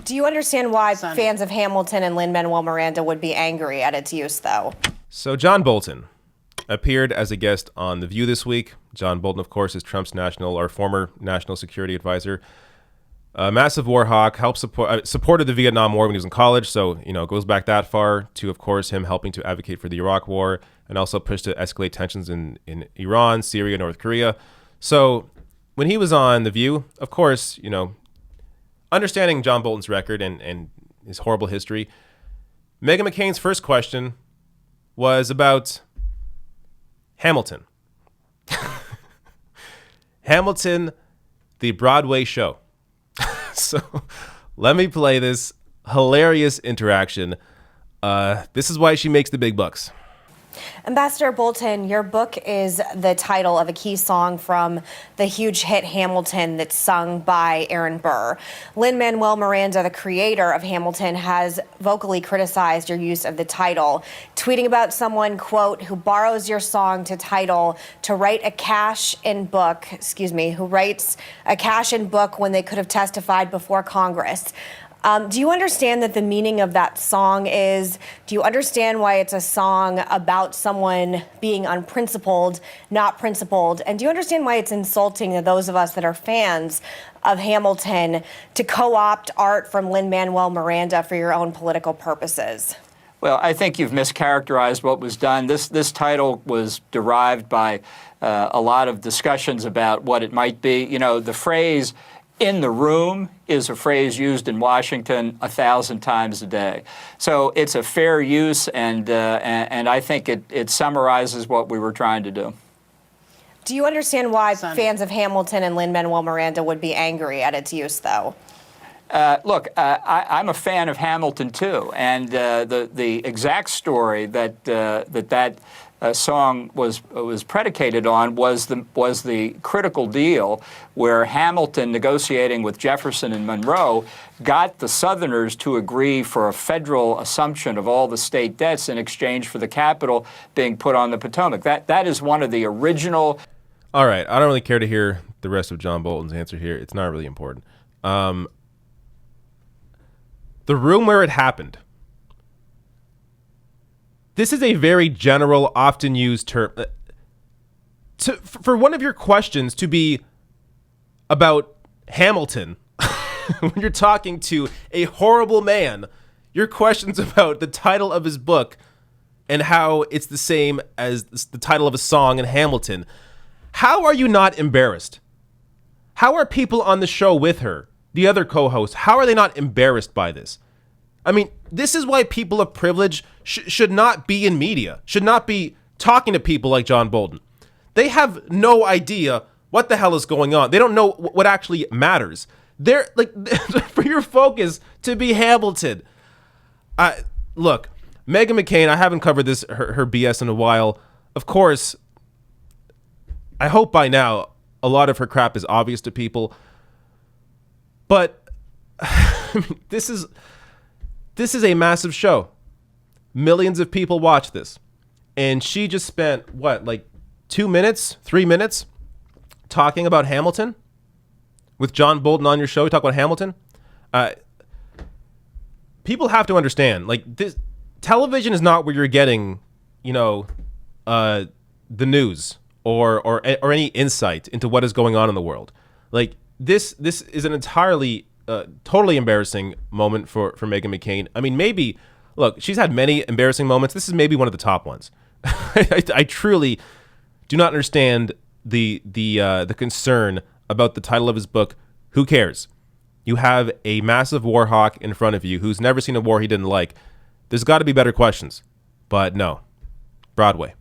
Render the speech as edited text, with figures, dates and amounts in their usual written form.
Do you understand why fans of Hamilton and Lin-Manuel Miranda would be angry at its use, though? So John Bolton appeared as a guest on The View this week. John Bolton, of course, is Trump's former national security advisor. A massive war hawk, supported the Vietnam War when he was in college. So, it goes back that far to, of course, him helping to advocate for the Iraq War and also push to escalate tensions in Iran, Syria, North Korea. So when he was on The View, of course, understanding John Bolton's record and his horrible history, Meghan McCain's first question was about Hamilton. Hamilton, the Broadway show. So let me play this hilarious interaction. This is why she makes the big bucks. Ambassador Bolton, your book is the title of a key song from the huge hit Hamilton that's sung by Aaron Burr. Lin-Manuel Miranda, the creator of Hamilton, has vocally criticized your use of the title, tweeting about someone, quote, who borrows your song to title to write a cash-in book, who writes a cash-in book when they could have testified before Congress. Do you understand that the meaning of that song is, do you understand why it's a song about someone being unprincipled, not principled? And do you understand why it's insulting to those of us that are fans of Hamilton to co-opt art from Lin-Manuel Miranda for your own political purposes? Well, I think you've mischaracterized what was done. This title was derived by a lot of discussions about what it might be. The phrase "in the room" is a phrase used in Washington 1,000 times a day. So it's a fair use, and I think it summarizes what we were trying to do. Do you understand why fans of Hamilton and Lin-Manuel Miranda would be angry at its use, though? Look, I'm a fan of Hamilton, too, and the exact story that song was predicated on was the critical deal where Hamilton, negotiating with Jefferson and Monroe, got the Southerners to agree for a federal assumption of all the state debts in exchange for the capital being put on the Potomac. That is one of the original. All right, I don't really care to hear the rest of John Bolton's answer here. It's not really important. The room where it happened. This is a very general, often used term. For one of your questions to be about Hamilton, when you're talking to a horrible man, your question's about the title of his book and how it's the same as the title of a song in Hamilton. How are you not embarrassed? How are people on the show with her, the other co-hosts, how are they not embarrassed by this? I mean, this is why people of privilege should not be in media, should not be talking to people like John Bolton. They have no idea what the hell is going on. They don't know what actually matters. They're like, for your focus to be Hamilton. Look, Meghan McCain, I haven't covered her BS in a while. Of course, I hope by now a lot of her crap is obvious to people. But this is a massive show. Millions of people watch this. And she just spent, 3 minutes talking about Hamilton? With John Bolton on your show, you talk about Hamilton? People have to understand, this television is not where you're getting, the news or any insight into what is going on in the world. This is an entirely totally embarrassing moment for Meghan McCain. I mean, maybe, look, she's had many embarrassing moments. This is maybe one of the top ones. I truly do not understand the concern about the title of his book. Who cares? You have a massive war hawk in front of you who's never seen a war he didn't like. There's got to be better questions. But no. Broadway.